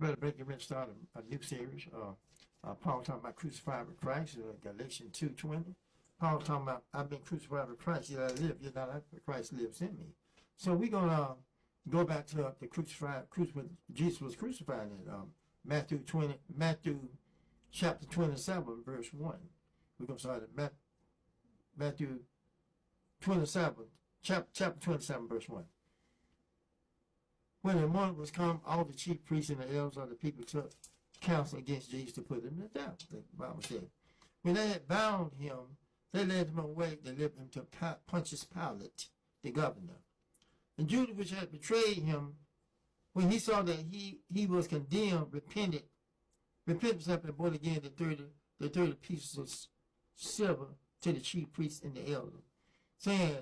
Brother Baker Rich started a new series. Paul talking about crucified with Christ, Galatians 2:20. Paul talking about, I've been crucified with Christ, yet I live, yet not I, but Christ lives in me. So we're going to go back to the crucified, Jesus was crucified in Matthew chapter 27, verse 1. We're going to start at Matthew 27, chapter 27, verse 1. When the morning was come, all the chief priests and the elders of the people took counsel against Jesus to put him to death, the Bible said. When they had bound him, they led him away, they led him to Pontius Pilate, the governor. And Judas, which had betrayed him, when he saw that he was condemned, repented himself and brought again the 30 pieces of silver to the chief priests and the elders, saying,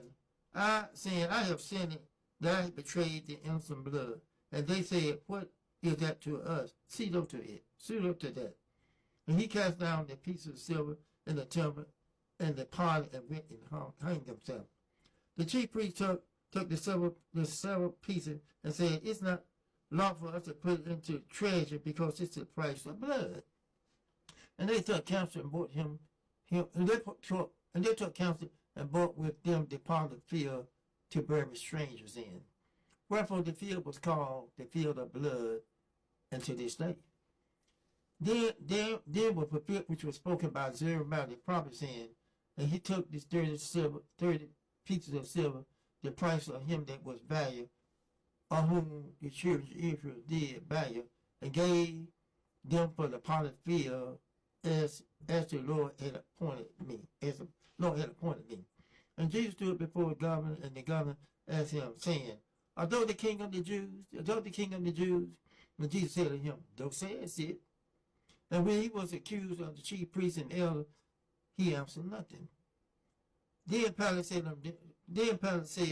I have sinned that I have betrayed the innocent blood. And they said, what is that to us? See up to it. See up to that. And he cast down the pieces of silver in the temple and departed and went and hanged himself. The chief priest took the silver pieces and said, it's not lawful for us to put it into treasure because it's the price of blood. And they took counsel and brought him and they took counsel and brought with them the part of the field to bury strangers in. Wherefore the field was called the field of blood unto this day. Then was fulfilled which was spoken by Zerubbabel the prophet, saying, and he took this 30 pieces of silver, the price of him that was value, of whom the children of Israel did value, and gave them for the part of the field as the Lord had appointed me, as the Lord had appointed me. And Jesus stood before the governor, and the governor asked him, saying, Art thou the king of the Jews? Art thou the king of the Jews? And Jesus said to him, Thou sayest it. And when he was accused of the chief priests and elders, he answered nothing. Then Pilate said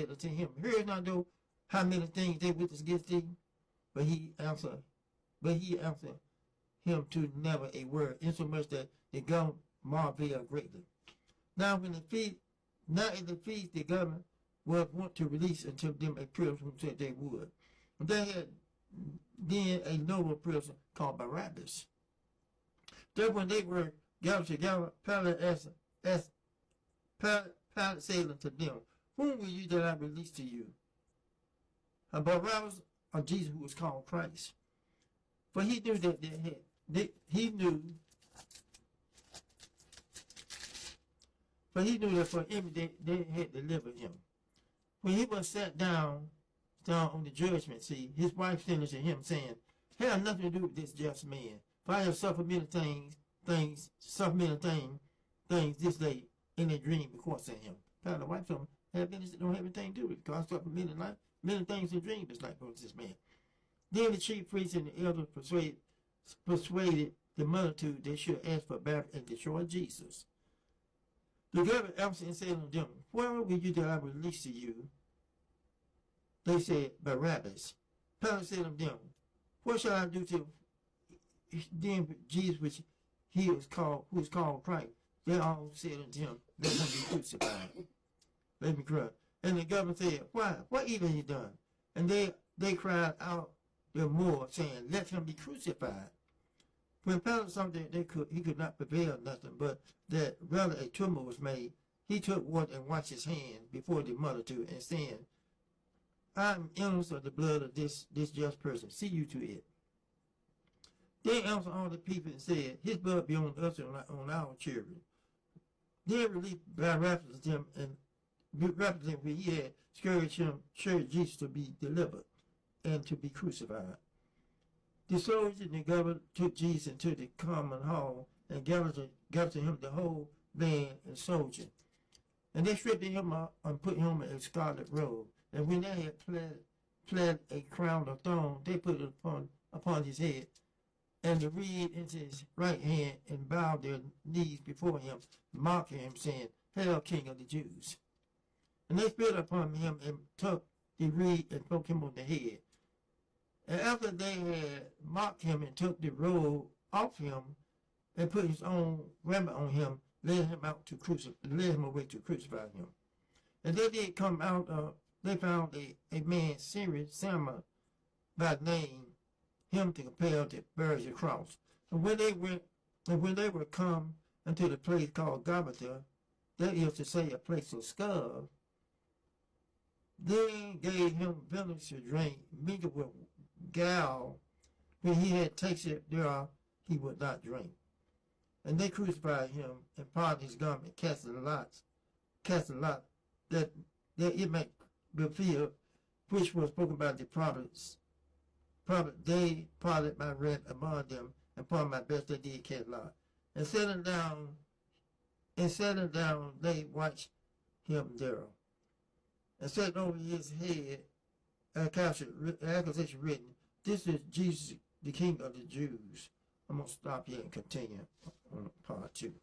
unto him, Hear not thou how many things they witness against thee? But he answered him to never a word, insomuch that the governor marveled greatly. Now in the feast, the governor was wont to release unto them a prisoner whom said they would. And they had then a noble prisoner called Barabbas. Therefore, when they were gathered together, Pilate said unto them, Whom will you that I release to you? Barabbas or Jesus, who was called Christ? For he knew that for him they had delivered him. When he was sat down on the judgment seat, his wife sent unto him, saying, Have nothing to do with this just man, for I have suffered many things this day in a dream because of him. The wife told him, don't have anything to do with it, because I suffered many things in dreams this night because this man. Then the chief priests and the elders persuaded the multitude they should ask for Barabbas and destroy Jesus. The governor answered and said unto them, Where will you that I release to you? They said, Barabbas. Pilate said unto them, What shall I do to them Jesus, which who is called Christ? They all said unto him, Let him be crucified. Let me cry. And the governor said, Why? What evil he done? And they cried out the more, saying, Let him be crucified. When Pilate saw that he could not prevail nothing, but that rather a tumult was made, he took water and washed his hands before the multitude, and saying, I am innocent of the blood of this just person. See you to it. Then answered all the people and said, His blood be on us and on our children. Then released Barabbas them, and representing when he had scourged Jesus to be delivered and to be crucified. The soldiers and the governor took Jesus into the common hall and gathered to him the whole band and soldier. And they stripped him up and put him in a scarlet robe. And when they had plaited a crown of thorns, they put it upon his head, and the reed into his right hand, and bowed their knees before him, mocking him, saying, Hail, King of the Jews. And they spit upon him and took the reed and broke him on the head. And after they had mocked him and took the robe off him and put his own raiment on him, led him away to crucify him. And they did come out they found a man, Simon by name, him to compel to bear his cross. And when they were come unto the place called Gabbatha, that is to say, a place of skull, then gave him vinegar to drink, mingled with gall. When he had tasted thereof, he would not drink. And they crucified him, and parted his garment, cast a lot, that it might be fulfilled, which was spoken by the prophets. They parted my rent among them, and upon my best they did cast lot. And sitting down, they watched him there. And set over his head accusation written, "This is Jesus, the King of the Jews." I'm going to stop here and continue on part 2.